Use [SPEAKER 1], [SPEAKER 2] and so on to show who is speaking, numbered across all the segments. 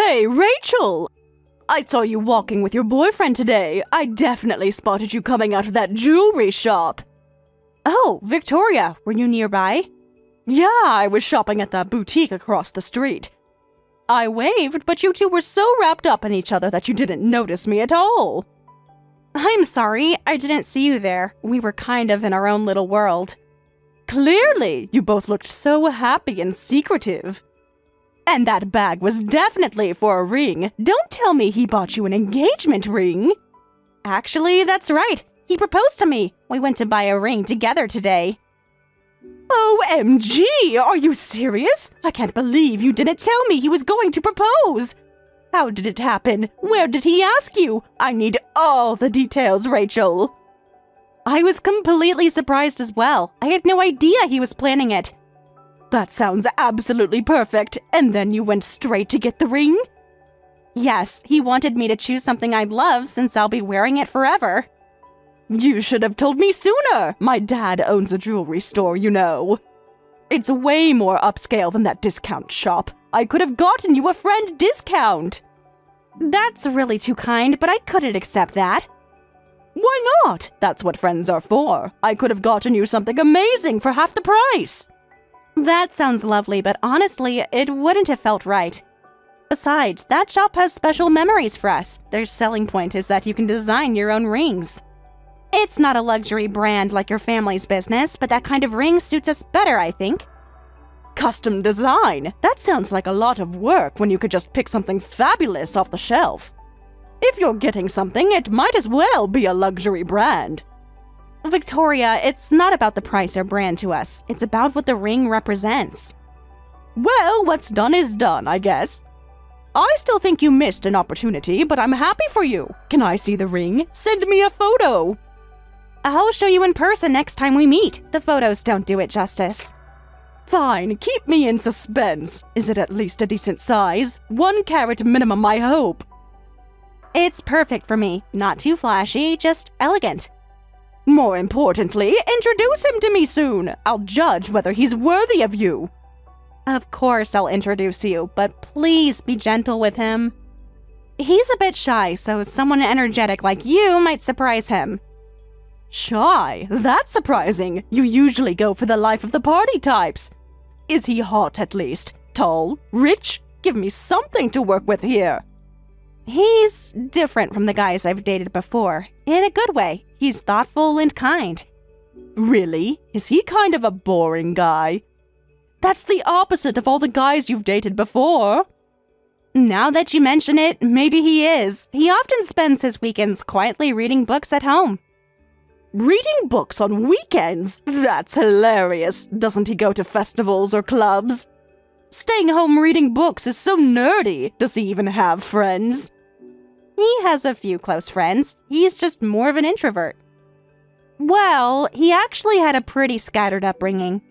[SPEAKER 1] Hey, Rachel! I saw you walking with your boyfriend today. I definitely spotted you coming out of that jewelry shop.
[SPEAKER 2] Oh, Victoria, were you nearby?
[SPEAKER 1] Yeah, I was shopping at that boutique across the street. I waved, but you two were so wrapped up in each other that you didn't notice me at all.
[SPEAKER 2] I'm sorry, I didn't see you there. We were kind of in our own little world.
[SPEAKER 1] Clearly, you both looked so happy and secretive. And that bag was definitely for a ring. Don't tell me he bought you an engagement ring.
[SPEAKER 2] Actually, that's right. He proposed to me. We went to buy a ring together today.
[SPEAKER 1] OMG! Are you serious? I can't believe you didn't tell me he was going to propose. How did it happen? Where did he ask you? I need all the details, Rachel.
[SPEAKER 2] I was completely surprised as well. I had no idea he was planning it.
[SPEAKER 1] That sounds absolutely perfect. And then you went straight to get the ring?
[SPEAKER 2] Yes, he wanted me to choose something I'd love since I'll be wearing it forever.
[SPEAKER 1] You should have told me sooner. My dad owns a jewelry store, you know. It's way more upscale than that discount shop. I could have gotten you a friend discount.
[SPEAKER 2] That's really too kind, but I couldn't accept that.
[SPEAKER 1] Why not? That's what friends are for. I could have gotten you something amazing for half the price.
[SPEAKER 2] That sounds lovely, but honestly, it wouldn't have felt right. Besides, that shop has special memories for us. Their selling point is that you can design your own rings. It's not a luxury brand like your family's business, but that kind of ring suits us better, I think.
[SPEAKER 1] Custom design? That sounds like a lot of work when you could just pick something fabulous off the shelf. If you're getting something, it might as well be a luxury brand.
[SPEAKER 2] Victoria, it's not about the price or brand to us. It's about what the ring represents.
[SPEAKER 1] Well, what's done is done, I guess. I still think you missed an opportunity, but I'm happy for you. Can I see the ring? Send me a photo.
[SPEAKER 2] I'll show you in person next time we meet. The photos don't do it justice.
[SPEAKER 1] Fine, keep me in suspense. Is it at least a decent size? 1 carat minimum, I hope.
[SPEAKER 2] It's perfect for me. Not too flashy, just elegant.
[SPEAKER 1] More importantly, introduce him to me soon. I'll judge whether he's worthy of you.
[SPEAKER 2] Of course I'll introduce you, but please be gentle with him. He's a bit shy, so someone energetic like you might surprise him.
[SPEAKER 1] Shy? That's surprising. You usually go for the life of the party types. Is he hot at least? Tall? Rich? Give me something to work with here.
[SPEAKER 2] He's different from the guys I've dated before. In a good way. He's thoughtful and kind.
[SPEAKER 1] Really? Is he kind of a boring guy? That's the opposite of all the guys you've dated before.
[SPEAKER 2] Now that you mention it, maybe he is. He often spends his weekends quietly reading books at home.
[SPEAKER 1] Reading books on weekends? That's hilarious. Doesn't he go to festivals or clubs? Staying home reading books is so nerdy. Does he even have friends?
[SPEAKER 2] He has a few close friends. He's just more of an introvert. Well, he actually had a pretty scattered upbringing.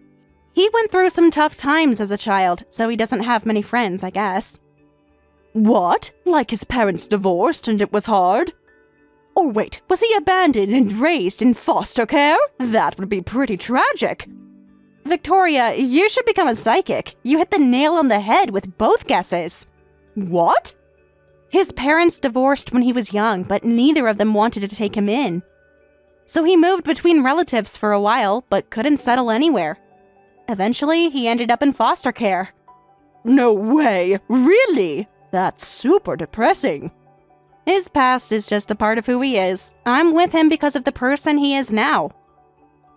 [SPEAKER 2] He went through some tough times as a child, so he doesn't have many friends, I guess.
[SPEAKER 1] What? Like his parents divorced and it was hard? Or wait, was he abandoned and raised in foster care? That would be pretty tragic.
[SPEAKER 2] Victoria, you should become a psychic. You hit the nail on the head with both guesses.
[SPEAKER 1] What?
[SPEAKER 2] His parents divorced when he was young, but neither of them wanted to take him in. So he moved between relatives for a while, but couldn't settle anywhere. Eventually, he ended up in foster care.
[SPEAKER 1] No way! Really? That's super depressing.
[SPEAKER 2] His past is just a part of who he is. I'm with him because of the person he is now.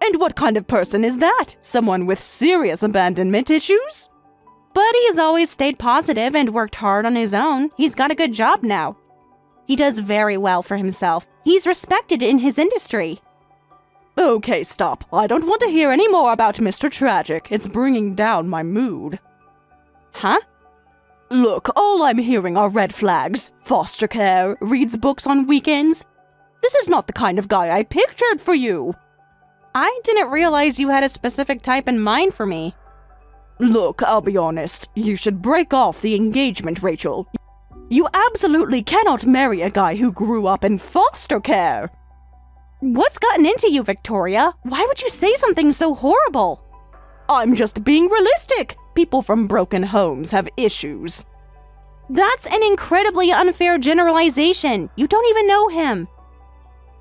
[SPEAKER 1] And what kind of person is that? Someone with serious abandonment issues?
[SPEAKER 2] But he's always stayed positive and worked hard on his own. He's got a good job now. He does very well for himself. He's respected in his industry.
[SPEAKER 1] Okay, stop. I don't want to hear any more about Mr. Tragic. It's bringing down my mood.
[SPEAKER 2] Huh?
[SPEAKER 1] Look, all I'm hearing are red flags. Foster care, reads books on weekends. This is not the kind of guy I pictured for you.
[SPEAKER 2] I didn't realize you had a specific type in mind for me.
[SPEAKER 1] Look, I'll be honest. You should break off the engagement, Rachel. You absolutely cannot marry a guy who grew up in foster care.
[SPEAKER 2] What's gotten into you, Victoria? Why would you say something so horrible?
[SPEAKER 1] I'm just being realistic. People from broken homes have issues.
[SPEAKER 2] That's an incredibly unfair generalization. You don't even know him.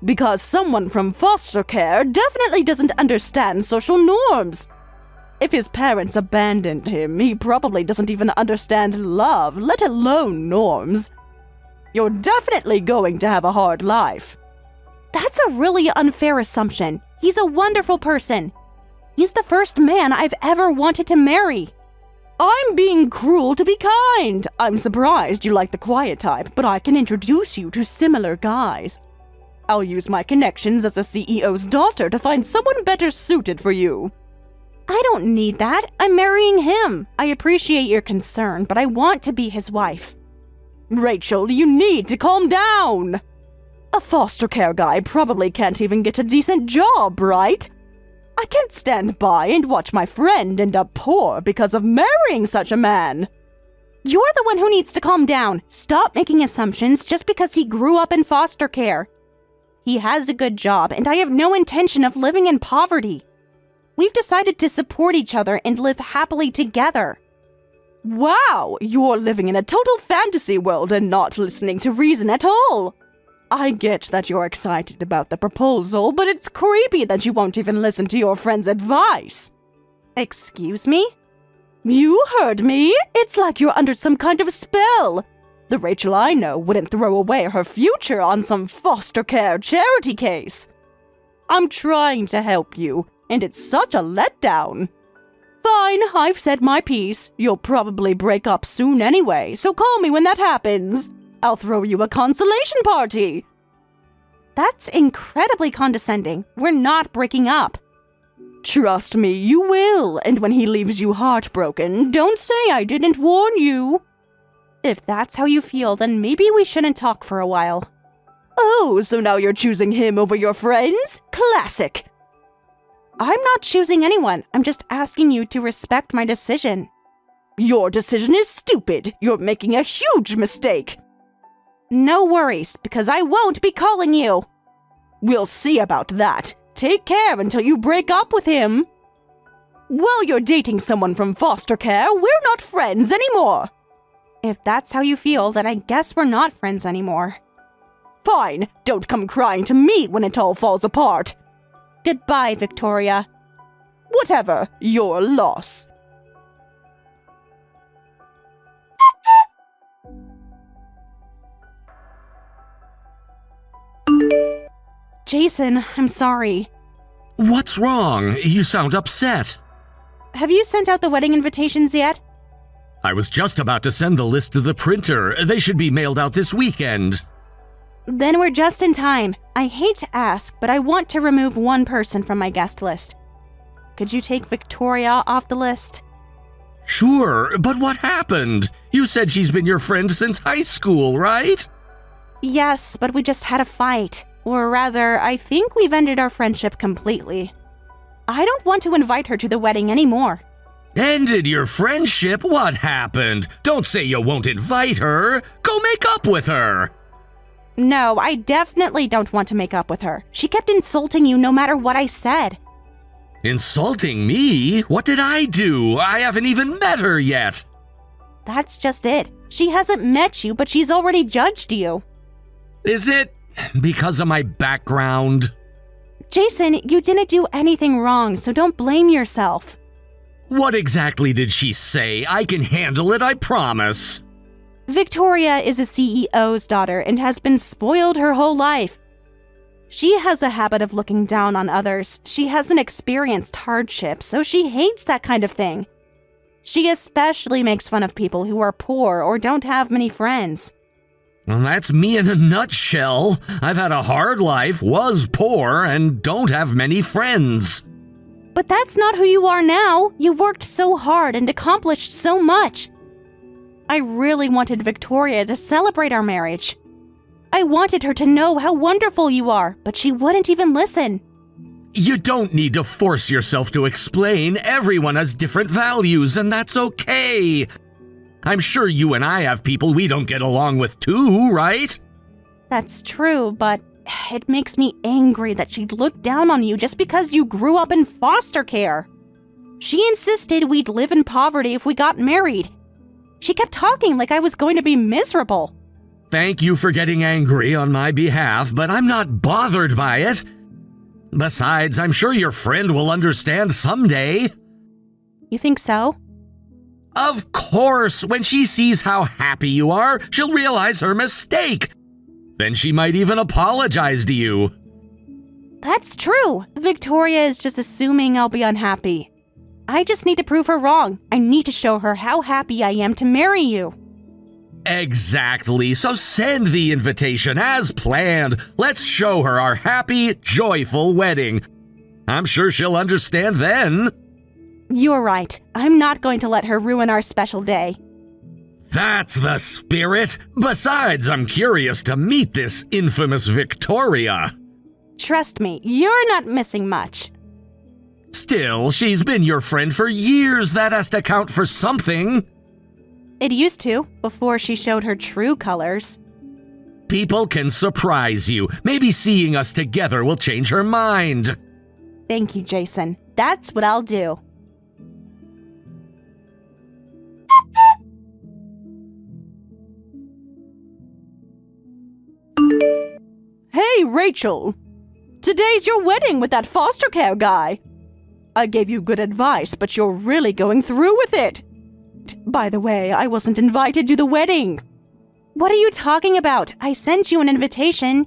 [SPEAKER 1] Because someone from foster care definitely doesn't understand social norms. If his parents abandoned him, he probably doesn't even understand love, let alone norms. You're definitely going to have a hard life.
[SPEAKER 2] That's a really unfair assumption. He's a wonderful person. He's the first man I've ever wanted to marry.
[SPEAKER 1] I'm being cruel to be kind. I'm surprised you like the quiet type, but I can introduce you to similar guys. I'll use my connections as a CEO's daughter to find someone better suited for you.
[SPEAKER 2] I don't need that. I'm marrying him. I appreciate your concern, but I want to be his wife.
[SPEAKER 1] Rachel, you need to calm down. A foster care guy probably can't even get a decent job, right? I can't stand by and watch my friend end up poor because of marrying such a man.
[SPEAKER 2] You're the one who needs to calm down. Stop making assumptions just because he grew up in foster care. He has a good job, and I have no intention of living in poverty. We've decided to support each other and live happily together.
[SPEAKER 1] Wow, you're living in a total fantasy world and not listening to reason at all. I get that you're excited about the proposal, but it's creepy that you won't even listen to your friend's advice.
[SPEAKER 2] Excuse me?
[SPEAKER 1] You heard me. It's like you're under some kind of spell. The Rachel I know wouldn't throw away her future on some foster care charity case. I'm trying to help you, and it's such a letdown. Fine, I've said my piece. You'll probably break up soon anyway, so call me when that happens. I'll throw you a consolation party.
[SPEAKER 2] That's incredibly condescending. We're not breaking up.
[SPEAKER 1] Trust me, you will, and when he leaves you heartbroken, don't say I didn't warn you.
[SPEAKER 2] If that's how you feel, then maybe we shouldn't talk for a while.
[SPEAKER 1] Oh, so now you're choosing him over your friends? Classic.
[SPEAKER 2] I'm not choosing anyone. I'm just asking you to respect my decision.
[SPEAKER 1] Your decision is stupid. You're making a huge mistake.
[SPEAKER 2] No worries, because I won't be calling you.
[SPEAKER 1] We'll see about that. Take care until you break up with him. While you're dating someone from foster care, we're not friends anymore.
[SPEAKER 2] If that's how you feel, then I guess we're not friends anymore.
[SPEAKER 1] Fine, don't come crying to me when it all falls apart.
[SPEAKER 2] Goodbye, Victoria.
[SPEAKER 1] Whatever, your loss.
[SPEAKER 2] Jason, I'm sorry.
[SPEAKER 3] What's wrong? You sound upset.
[SPEAKER 2] Have you sent out the wedding invitations yet?
[SPEAKER 3] I was just about to send the list to the printer. They should be mailed out this weekend.
[SPEAKER 2] Then we're just in time. I hate to ask, but I want to remove one person from my guest list. Could you take Victoria off the list?
[SPEAKER 3] Sure, but what happened? You said she's been your friend since high school, right?
[SPEAKER 2] Yes, but we just had a fight. Or rather, I think we've ended our friendship completely. I don't want to invite her to the wedding anymore.
[SPEAKER 3] Ended your friendship? What happened? Don't say you won't invite her. Go make up with her.
[SPEAKER 2] No, I definitely don't want to make up with her. She kept insulting you no matter what I said.
[SPEAKER 3] Insulting me? What did I do? I haven't even met her yet.
[SPEAKER 2] That's just it. She hasn't met you, but she's already judged you.
[SPEAKER 3] Is it because of my background?
[SPEAKER 2] Jason, you didn't do anything wrong, so don't blame yourself.
[SPEAKER 3] What exactly did she say? I can handle it, I promise.
[SPEAKER 2] Victoria is a CEO's daughter and has been spoiled her whole life. She has a habit of looking down on others. She hasn't experienced hardship, so she hates that kind of thing. She especially makes fun of people who are poor or don't have many friends.
[SPEAKER 3] Well, that's me in a nutshell. I've had a hard life, was poor, and don't have many friends.
[SPEAKER 2] But that's not who you are now. You've worked so hard and accomplished so much. I really wanted Victoria to celebrate our marriage. I wanted her to know how wonderful you are, but she wouldn't even listen.
[SPEAKER 3] You don't need to force yourself to explain. Everyone has different values, and that's okay. I'm sure you and I have people we don't get along with too, right?
[SPEAKER 2] That's true, but it makes me angry that she'd look down on you just because you grew up in foster care. She insisted we'd live in poverty if we got married. She kept talking like I was going to be miserable.
[SPEAKER 3] Thank you for getting angry on my behalf, but I'm not bothered by it. Besides, I'm sure your friend will understand someday.
[SPEAKER 2] You think so?
[SPEAKER 3] Of course, when she sees how happy you are, she'll realize her mistake. Then she might even apologize to you.
[SPEAKER 2] That's true. Victoria is just assuming I'll be unhappy. I just need to prove her wrong. I need to show her how happy I am to marry you.
[SPEAKER 3] Exactly, so send the invitation as planned. Let's show her our happy, joyful wedding. I'm sure she'll understand then.
[SPEAKER 2] You're right. I'm not going to let her ruin our special day.
[SPEAKER 3] That's the spirit. Besides, I'm curious to meet this infamous Victoria.
[SPEAKER 2] Trust me, you're not missing much.
[SPEAKER 3] Still, she's been your friend for years. That has to count for something.
[SPEAKER 2] It used to, before she showed her true colors.
[SPEAKER 3] People can surprise you. Maybe seeing us together will change her mind.
[SPEAKER 2] Thank you, Jason. That's what I'll do.
[SPEAKER 1] Hey, Rachel. Today's your wedding with that foster care guy. I gave you good advice, but you're really going through with it. By the way, I wasn't invited to the wedding.
[SPEAKER 2] What are you talking about? I sent you an invitation.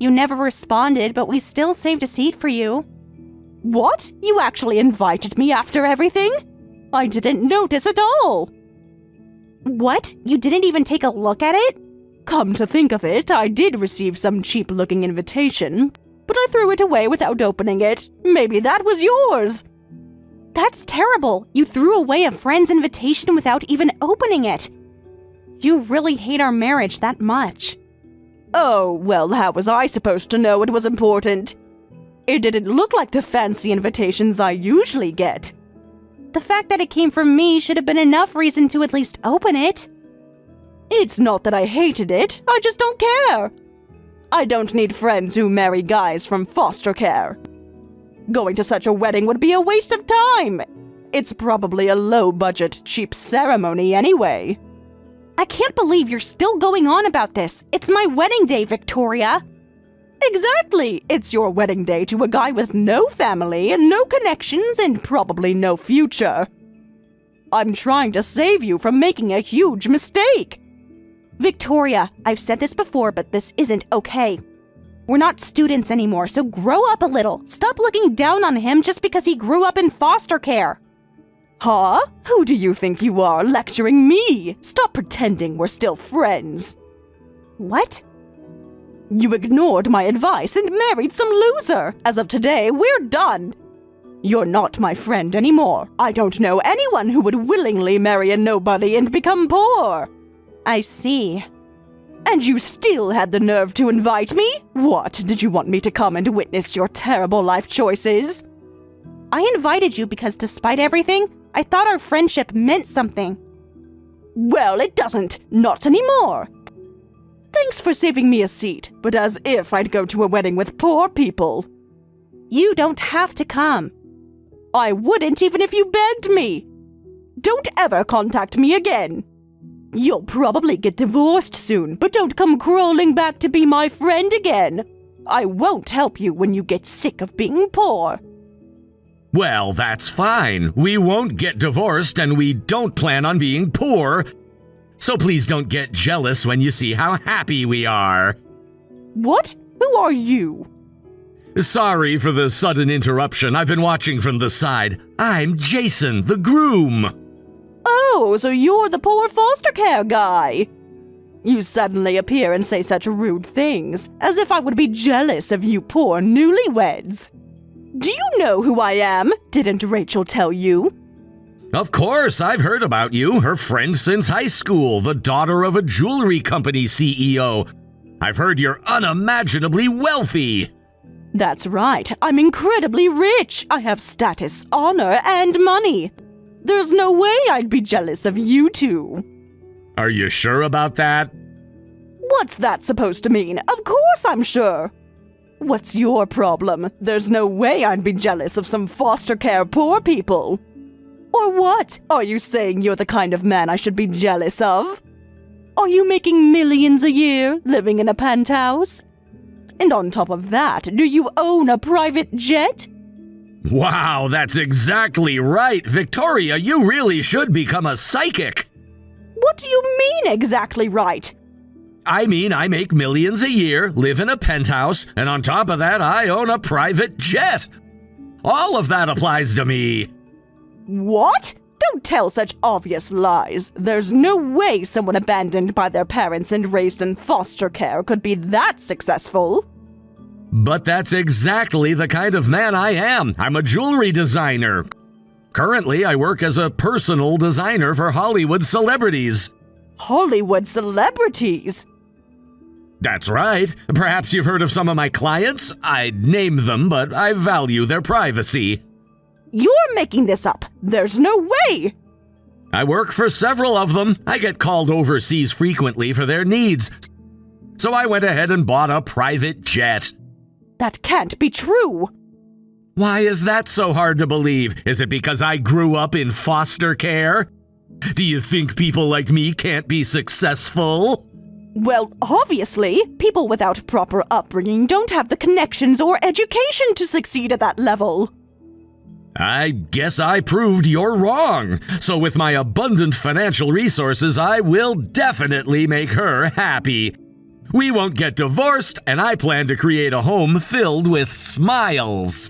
[SPEAKER 2] You never responded, but we still saved a seat for you.
[SPEAKER 1] What? You actually invited me after everything? I didn't notice at all.
[SPEAKER 2] What? You didn't even take a look at it?
[SPEAKER 1] Come to think of it, I did receive some cheap-looking invitation, but I threw it away without opening it. Maybe that was yours.
[SPEAKER 2] That's terrible. You threw away a friend's invitation without even opening it. You really hate our marriage that much.
[SPEAKER 1] Oh, well, how was I supposed to know it was important? It didn't look like the fancy invitations I usually get.
[SPEAKER 2] The fact that it came from me should have been enough reason to at least open it.
[SPEAKER 1] It's not that I hated it, I just don't care. I don't need friends who marry guys from foster care. Going to such a wedding would be a waste of time. It's probably a low-budget, cheap ceremony anyway.
[SPEAKER 2] I can't believe you're still going on about this. It's my wedding day, Victoria.
[SPEAKER 1] Exactly. It's your wedding day to a guy with no family and no connections and probably no future. I'm trying to save you from making a huge mistake.
[SPEAKER 2] Victoria, I've said this before, but this isn't okay. We're not students anymore, so grow up a little. Stop looking down on him just because he grew up in foster care.
[SPEAKER 1] Huh? Who do you think you are, lecturing me? Stop pretending we're still friends.
[SPEAKER 2] What?
[SPEAKER 1] You ignored my advice and married some loser. As of today, we're done. You're not my friend anymore. I don't know anyone who would willingly marry a nobody and become poor.
[SPEAKER 2] I see.
[SPEAKER 1] And you still had the nerve to invite me? What, did you want me to come and witness your terrible life choices?
[SPEAKER 2] I invited you because despite everything, I thought our friendship meant something.
[SPEAKER 1] Well, it doesn't. Not anymore. Thanks for saving me a seat, but as if I'd go to a wedding with poor people.
[SPEAKER 2] You don't have to come.
[SPEAKER 1] I wouldn't even if you begged me. Don't ever contact me again. You'll probably get divorced soon, but don't come crawling back to be my friend again. I won't help you when you get sick of being poor.
[SPEAKER 3] Well, that's fine. We won't get divorced and we don't plan on being poor. So please don't get jealous when you see how happy we are.
[SPEAKER 1] What? Who are you?
[SPEAKER 3] Sorry for the sudden interruption. I've been watching from the side. I'm Jason, the groom.
[SPEAKER 1] Oh, so you're the poor foster care guy. You suddenly appear and say such rude things, as if I would be jealous of you poor newlyweds. Do you know who I am? Didn't Rachel tell you?
[SPEAKER 3] Of course, I've heard about you, her friend since high school, the daughter of a jewelry company CEO. I've heard you're unimaginably wealthy.
[SPEAKER 1] That's right, I'm incredibly rich. I have status, honor, and money. There's no way I'd be jealous of you two.
[SPEAKER 3] Are you sure about that?
[SPEAKER 1] What's that supposed to mean? Of course I'm sure. What's your problem? There's no way I'd be jealous of some foster care poor people. Or what? Are you saying you're the kind of man I should be jealous of? Are you making millions a year, living in a penthouse? And on top of that, do you own a private jet?
[SPEAKER 3] Wow, that's exactly right. Victoria, you really should become a psychic.
[SPEAKER 1] What do you mean exactly right?
[SPEAKER 3] I mean, I make millions a year, live in a penthouse, and on top of that, I own a private jet. All of that applies to me.
[SPEAKER 1] What? Don't tell such obvious lies. There's no way someone abandoned by their parents and raised in foster care could be that successful.
[SPEAKER 3] But that's exactly the kind of man I am. I'm a jewelry designer. Currently, I work as a personal designer for Hollywood celebrities.
[SPEAKER 1] Hollywood celebrities?
[SPEAKER 3] That's right. Perhaps you've heard of some of my clients. I'd name them, but I value their privacy.
[SPEAKER 1] You're making this up. There's no way.
[SPEAKER 3] I work for several of them. I get called overseas frequently for their needs. So I went ahead and bought a private jet.
[SPEAKER 1] That can't be true.
[SPEAKER 3] Why is that so hard to believe? Is it because I grew up in foster care? Do you think people like me can't be successful?
[SPEAKER 1] Well, obviously, people without proper upbringing don't have the connections or education to succeed at that level.
[SPEAKER 3] I guess I proved you're wrong. So with my abundant financial resources, I will definitely make her happy. We won't get divorced, and I plan to create a home filled with smiles.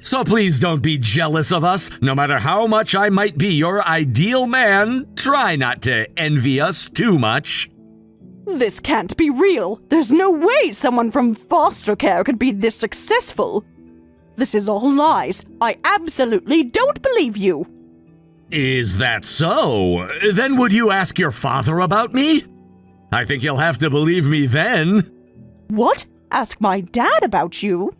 [SPEAKER 3] So please don't be jealous of us. No matter how much I might be your ideal man, try not to envy us too much.
[SPEAKER 1] This can't be real. There's no way someone from foster care could be this successful. This is all lies. I absolutely don't believe you.
[SPEAKER 3] Is that so? Then would you ask your father about me? I think you'll have to believe me then.
[SPEAKER 1] What? Ask my dad about you?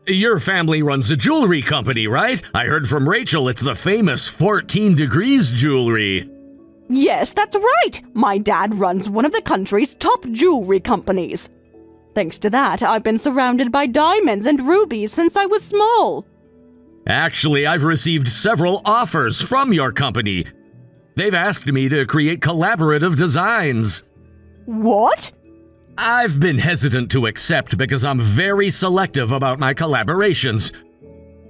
[SPEAKER 3] Your family runs a jewelry company, right? I heard from Rachel it's the famous 14 Degrees jewelry.
[SPEAKER 1] Yes, that's right. My dad runs one of the country's top jewelry companies. Thanks to that, I've been surrounded by diamonds and rubies since I was small.
[SPEAKER 3] Actually, I've received several offers from your company. They've asked me to create collaborative designs.
[SPEAKER 1] What?
[SPEAKER 3] I've been hesitant to accept because I'm very selective about my collaborations.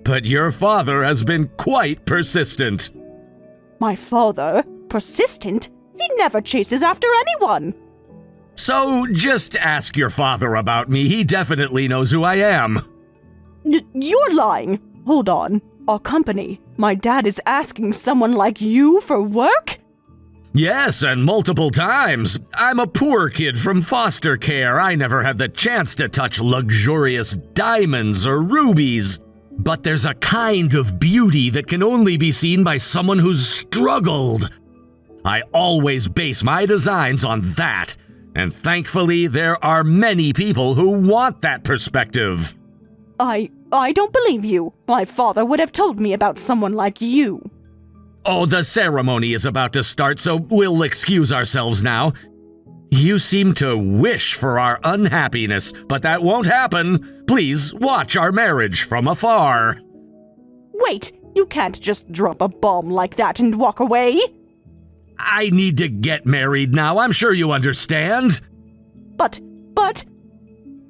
[SPEAKER 3] But your father has been quite persistent.
[SPEAKER 1] My father? Persistent? He never chases after anyone.
[SPEAKER 3] So just ask your father about me. He definitely knows who I am.
[SPEAKER 1] You're lying. Hold on. Our company. My dad is asking someone like you for work?
[SPEAKER 3] Yes, and multiple times. I'm a poor kid from foster care. I never had the chance to touch luxurious diamonds or rubies. But there's a kind of beauty that can only be seen by someone who's struggled. I always base my designs on that. And thankfully, there are many people who want that perspective.
[SPEAKER 1] I don't believe you. My father would have told me about someone like you.
[SPEAKER 3] Oh, the ceremony is about to start, so we'll excuse ourselves now. You seem to wish for our unhappiness, but that won't happen. Please watch our marriage from afar.
[SPEAKER 1] Wait, you can't just drop a bomb like that and walk away.
[SPEAKER 3] I need to get married now. I'm sure you understand.
[SPEAKER 1] But...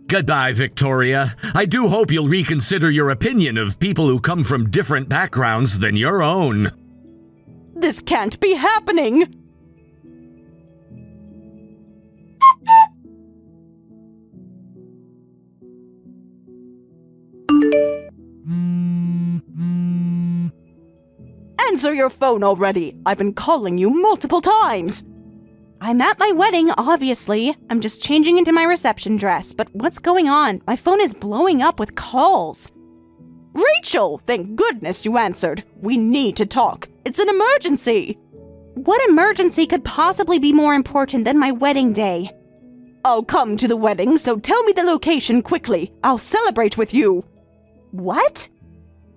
[SPEAKER 3] Goodbye, Victoria. I do hope you'll reconsider your opinion of people who come from different backgrounds than your own.
[SPEAKER 1] This can't be happening! Answer your phone already! I've been calling you multiple times!
[SPEAKER 2] I'm at my wedding, obviously. I'm just changing into my reception dress, but what's going on? My phone is blowing up with calls.
[SPEAKER 1] Rachel, thank goodness you answered. We need to talk. It's an emergency.
[SPEAKER 2] What emergency could possibly be more important than my wedding day?
[SPEAKER 1] I'll come to the wedding, so tell me the location quickly. I'll celebrate with you.
[SPEAKER 2] What?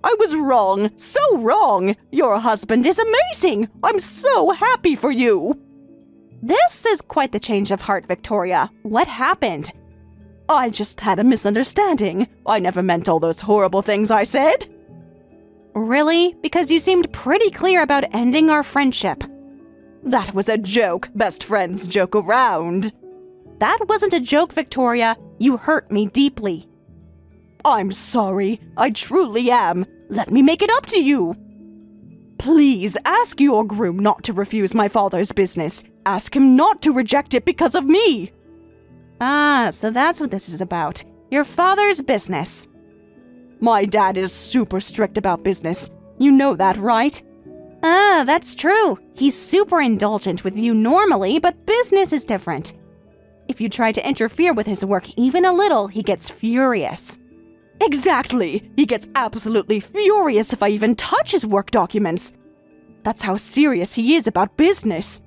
[SPEAKER 1] I was wrong. So wrong. Your husband is amazing. I'm so happy for you.
[SPEAKER 2] This is quite the change of heart, Victoria. What happened?
[SPEAKER 1] I just had a misunderstanding. I never meant all those horrible things I said.
[SPEAKER 2] Really? Because you seemed pretty clear about ending our friendship.
[SPEAKER 1] That was a joke. Best friends joke around.
[SPEAKER 2] That wasn't a joke, Victoria. You hurt me deeply.
[SPEAKER 1] I'm sorry. I truly am. Let me make it up to you. Please ask your groom not to refuse my father's business. Ask him not to reject it because of me.
[SPEAKER 2] Ah, so that's what this is about. Your father's business.
[SPEAKER 1] My dad is super strict about business. You know that, right?
[SPEAKER 2] Ah, that's true. He's super indulgent with you normally, but business is different. If you try to interfere with his work even a little, he gets furious.
[SPEAKER 1] Exactly! He gets absolutely furious if I even touch his work documents. That's how serious he is about business.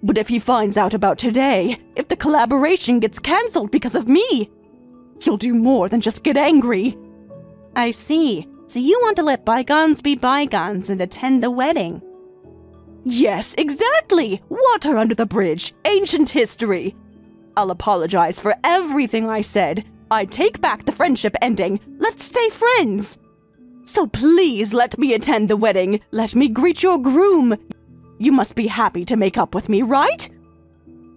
[SPEAKER 1] But if he finds out about today, if the collaboration gets cancelled because of me, he'll do more than just get angry.
[SPEAKER 2] I see. So you want to let bygones be bygones and attend the wedding?
[SPEAKER 1] Yes, exactly! Water under the bridge. Ancient history. I'll apologize for everything I said. I take back the friendship ending. Let's stay friends. So please let me attend the wedding. Let me greet your groom. You must be happy to make up with me, right?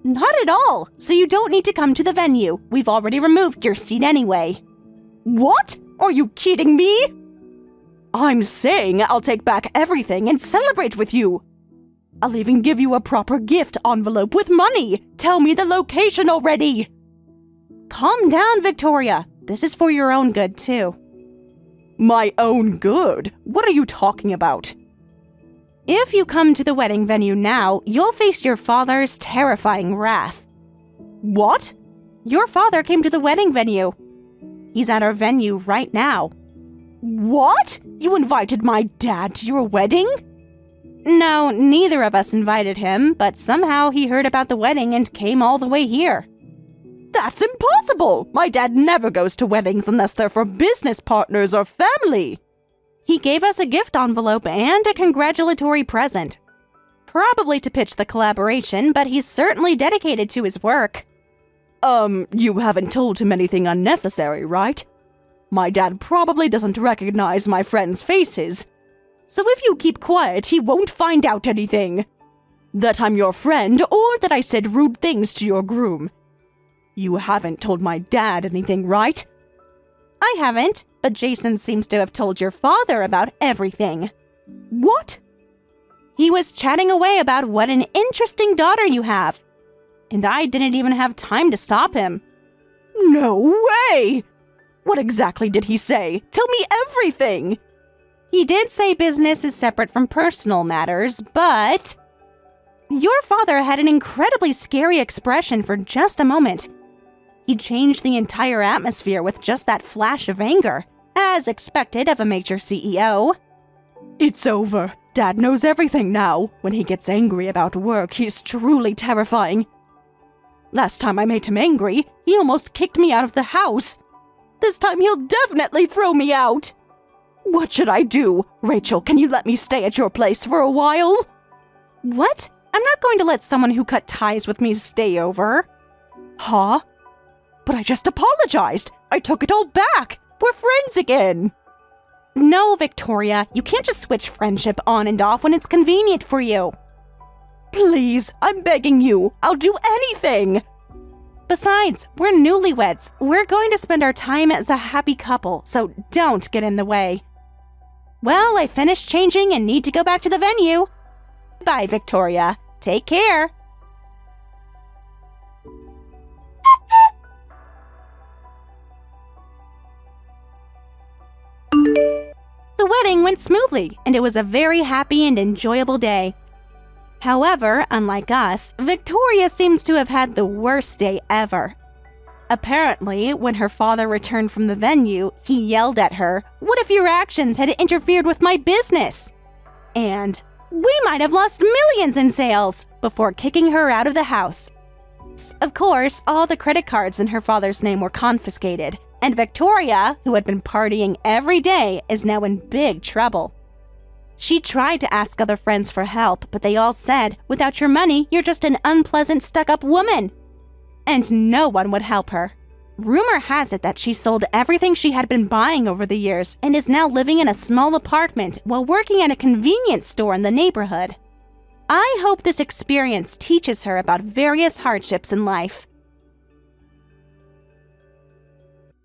[SPEAKER 2] Not at all. So you don't need to come to the venue. We've already removed your seat anyway.
[SPEAKER 1] What? Are you kidding me? I'm saying I'll take back everything and celebrate with you. I'll even give you a proper gift envelope with money. Tell me the location already.
[SPEAKER 2] Calm down, Victoria. This is for your own good, too.
[SPEAKER 1] My own good? What are you talking about?
[SPEAKER 2] If you come to the wedding venue now, you'll face your father's terrifying wrath.
[SPEAKER 1] What?
[SPEAKER 2] Your father came to the wedding venue. He's at our venue right now.
[SPEAKER 1] What? You invited my dad to your wedding?
[SPEAKER 2] No, neither of us invited him, but somehow he heard about the wedding and came all the way here.
[SPEAKER 1] That's impossible! My dad never goes to weddings unless they're for business partners or family.
[SPEAKER 2] He gave us a gift envelope and a congratulatory present. Probably to pitch the collaboration, but he's certainly dedicated to his work.
[SPEAKER 1] You haven't told him anything unnecessary, right? My dad probably doesn't recognize my friends' faces. So if you keep quiet, he won't find out anything. That I'm your friend or that I said rude things to your groom. You haven't told my dad anything, right?
[SPEAKER 2] I haven't, but Jason seems to have told your father about everything.
[SPEAKER 1] What?
[SPEAKER 2] He was chatting away about what an interesting daughter you have. And I didn't even have time to stop him.
[SPEAKER 1] No way! What exactly did he say? Tell me everything!
[SPEAKER 2] He did say business is separate from personal matters, but... Your father had an incredibly scary expression for just a moment. He changed the entire atmosphere with just that flash of anger, as expected of a major CEO.
[SPEAKER 1] It's over. Dad knows everything now. When he gets angry about work, he's truly terrifying. Last time I made him angry, he almost kicked me out of the house. This time he'll definitely throw me out. What should I do? Rachel, can you let me stay at your place for a while?
[SPEAKER 2] What? I'm not going to let someone who cut ties with me stay over.
[SPEAKER 1] Huh? But I just apologized. I took it all back. We're friends again.
[SPEAKER 2] No, Victoria, you can't just switch friendship on and off when it's convenient for you.
[SPEAKER 1] Please, I'm begging you. I'll do anything.
[SPEAKER 2] Besides, we're newlyweds. We're going to spend our time as a happy couple, so don't get in the way. Well, I finished changing and need to go back to the venue. Bye, Victoria. Take care. The wedding went smoothly, and it was a very happy and enjoyable day. However, unlike us, Victoria seems to have had the worst day ever. Apparently, when her father returned from the venue, he yelled at her, "What if your actions had interfered with my business?" And, "We might have lost millions in sales," before kicking her out of the house. Of course, all the credit cards in her father's name were confiscated, and Victoria, who had been partying every day, is now in big trouble. She tried to ask other friends for help, but they all said, "Without your money, you're just an unpleasant, stuck-up woman." And no one would help her. Rumor has it that she sold everything she had been buying over the years and is now living in a small apartment while working at a convenience store in the neighborhood. I hope this experience teaches her about various hardships in life.